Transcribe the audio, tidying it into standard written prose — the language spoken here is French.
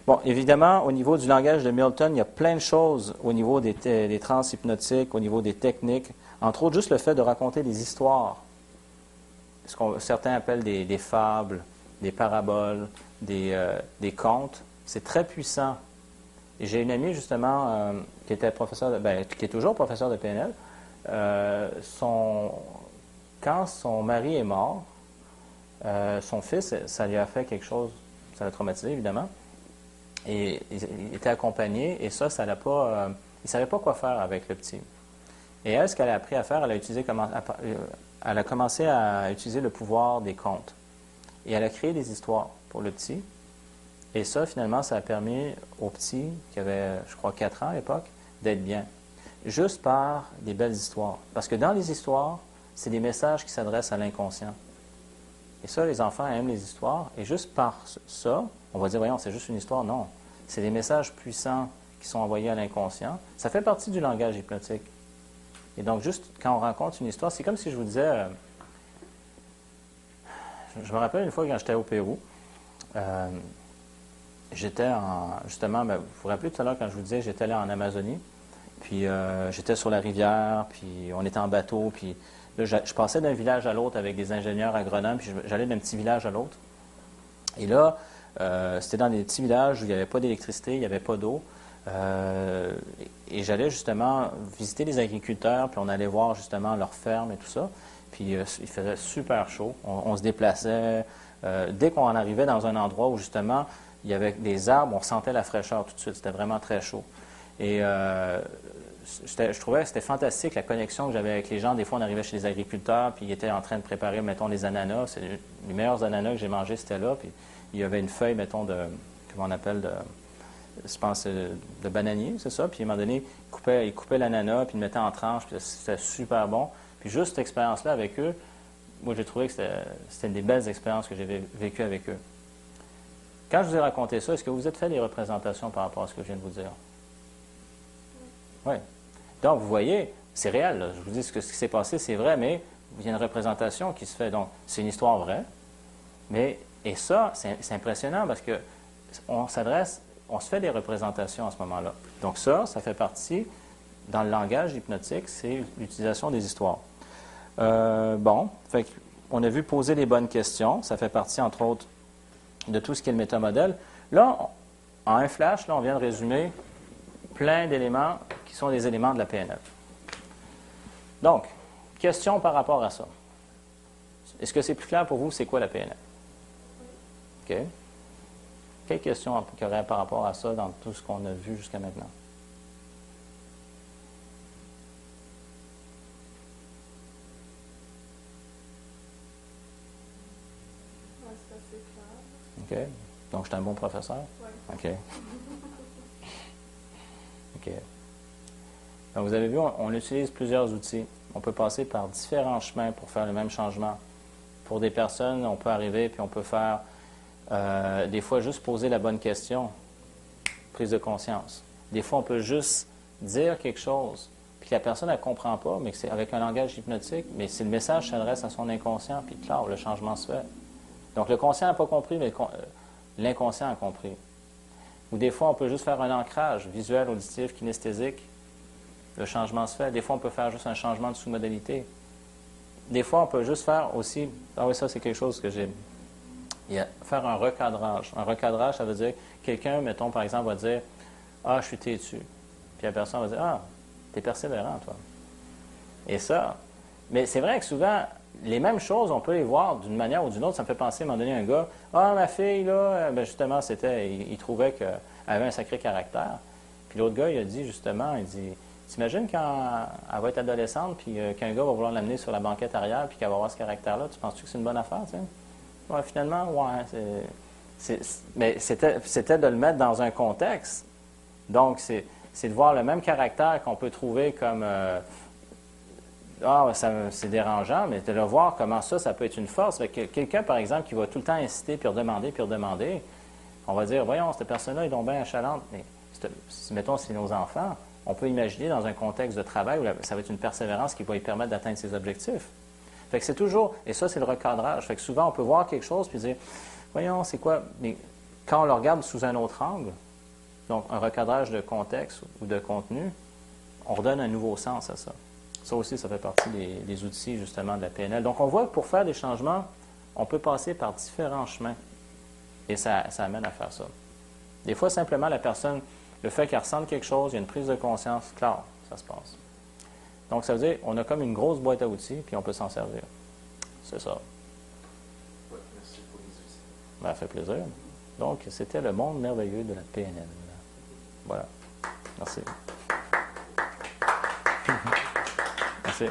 Bon, évidemment, au niveau du langage de Milton, il y a plein de choses au niveau des transes hypnotiques, au niveau des techniques. Entre autres, juste le fait de raconter des histoires, ce que certains appellent des fables, des paraboles, des contes. C'est très puissant. Et j'ai une amie, justement, qui était qui est toujours professeur de PNL. Quand son mari est mort, son fils, ça lui a fait quelque chose, ça l'a traumatisé, évidemment. Et il était accompagné, et ça l'a pas... il ne savait pas quoi faire avec le petit. Et elle, ce qu'elle a appris à faire, elle a commencé à utiliser le pouvoir des contes. Et elle a créé des histoires pour le petit. Et ça, finalement, ça a permis au petit, qui avait, je crois, 4 ans à l'époque, d'être bien. Juste par des belles histoires. Parce que dans les histoires, c'est des messages qui s'adressent à l'inconscient. Et ça, les enfants aiment les histoires. Et juste par ça, on va dire, voyons, c'est juste une histoire. Non. C'est des messages puissants qui sont envoyés à l'inconscient. Ça fait partie du langage hypnotique. Et donc, juste quand on raconte une histoire, c'est comme si je vous disais... je me rappelle une fois quand j'étais au Pérou, j'étais justement, vous vous rappelez tout à l'heure quand je vous disais, j'étais là en Amazonie, puis j'étais sur la rivière, puis on était en bateau, puis là, je passais d'un village à l'autre avec des ingénieurs agronomes, puis j'allais d'un petit village à l'autre. Et là, c'était dans des petits villages où il n'y avait pas d'électricité, il n'y avait pas d'eau. Et j'allais justement visiter les agriculteurs, puis on allait voir justement leurs fermes et tout ça. Puis il faisait super chaud. On se déplaçait. Dès qu'on arrivait dans un endroit où justement il y avait des arbres, on sentait la fraîcheur tout de suite. C'était vraiment très chaud. Et je trouvais que c'était fantastique la connexion que j'avais avec les gens. Des fois, on arrivait chez les agriculteurs, puis ils étaient en train de préparer, mettons, les ananas. C'est les meilleurs ananas que j'ai mangés, c'était là. Puis il y avait une feuille, mettons, comment on appelle, je pense, de bananier, c'est ça. Puis à un moment donné, il coupait l'ananas, puis il le mettait en tranches, puis c'était super bon. Puis juste cette expérience-là avec eux, moi, j'ai trouvé que c'était une des belles expériences que j'ai vécues avec eux. Quand je vous ai raconté ça, est-ce que vous êtes fait des représentations par rapport à ce que je viens de vous dire? Oui. Donc, vous voyez, c'est réel, là. Je vous dis ce qui s'est passé, c'est vrai, mais il y a une représentation qui se fait. Donc, c'est une histoire vraie. Et ça, c'est impressionnant parce que on se fait des représentations à ce moment-là. Donc ça fait partie, dans le langage hypnotique, c'est l'utilisation des histoires. On a vu poser les bonnes questions. Ça fait partie, entre autres, de tout ce qui est le métamodèle. Là, en un flash, là, on vient de résumer plein d'éléments qui sont des éléments de la PNL. Donc, question par rapport à ça. Est-ce que c'est plus clair pour vous, c'est quoi la PNL? OK. Quelles questions qu'il y aurait par rapport à ça dans tout ce qu'on a vu jusqu'à maintenant? OK. Donc, je suis un bon professeur? Oui. OK. OK. Donc, vous avez vu, on utilise plusieurs outils. On peut passer par différents chemins pour faire le même changement. Pour des personnes, on peut arriver puis on peut faire, des fois, juste poser la bonne question. Prise de conscience. Des fois, on peut juste dire quelque chose, puis la personne, elle ne comprend pas, mais que c'est avec un langage hypnotique, mais si le message s'adresse à son inconscient, puis clair, le changement se fait. Donc, le conscient n'a pas compris, mais l'inconscient a compris. Ou des fois, on peut juste faire un ancrage visuel, auditif, kinesthésique. Le changement se fait. Des fois, on peut faire juste un changement de sous-modalité. Des fois, on peut juste faire aussi... Ah oui, ça, c'est quelque chose que j'ai... Faire un recadrage. Un recadrage, ça veut dire quelqu'un, mettons, par exemple, va dire « Ah, je suis têtu ». Puis la personne va dire « Ah, t'es persévérant, toi ». Et ça... Mais c'est vrai que souvent, les mêmes choses, on peut les voir d'une manière ou d'une autre. Ça me fait penser, à un moment donné, un gars « Ah, ma fille, là, ben justement, il trouvait qu'elle avait un sacré caractère. » Puis l'autre gars, il a dit, justement, il dit « T'imagines quand elle va être adolescente, puis qu'un gars va vouloir l'amener sur la banquette arrière, puis qu'elle va avoir ce caractère-là, tu penses-tu que c'est une bonne affaire, tu sais? » Ouais, finalement, ouais. Mais c'était de le mettre dans un contexte. Donc, c'est de voir le même caractère qu'on peut trouver comme c'est dérangeant, mais de le voir comment ça peut être une force. Quelqu'un, par exemple, qui va tout le temps inciter, puis redemander, on va dire, voyons, cette personne-là est donc bien achalante. Mais, mettons, c'est nos enfants, on peut imaginer dans un contexte de travail où ça va être une persévérance qui va lui permettre d'atteindre ses objectifs. Fait que c'est toujours, et ça c'est le recadrage, fait que souvent on peut voir quelque chose puis dire, voyons, c'est quoi, mais quand on le regarde sous un autre angle, donc un recadrage de contexte ou de contenu, on redonne un nouveau sens à ça. Ça aussi, ça fait partie des outils justement de la PNL. Donc on voit que pour faire des changements, on peut passer par différents chemins et ça amène à faire ça. Des fois, simplement, la personne, le fait qu'elle ressente quelque chose, il y a une prise de conscience, clair, ça se passe. Donc ça veut dire qu'on a comme une grosse boîte à outils puis on peut s'en servir. C'est ça. Ouais, merci pour les outils. Ben, ça fait plaisir. Donc, c'était le monde merveilleux de la PNL. Voilà. Merci. Merci.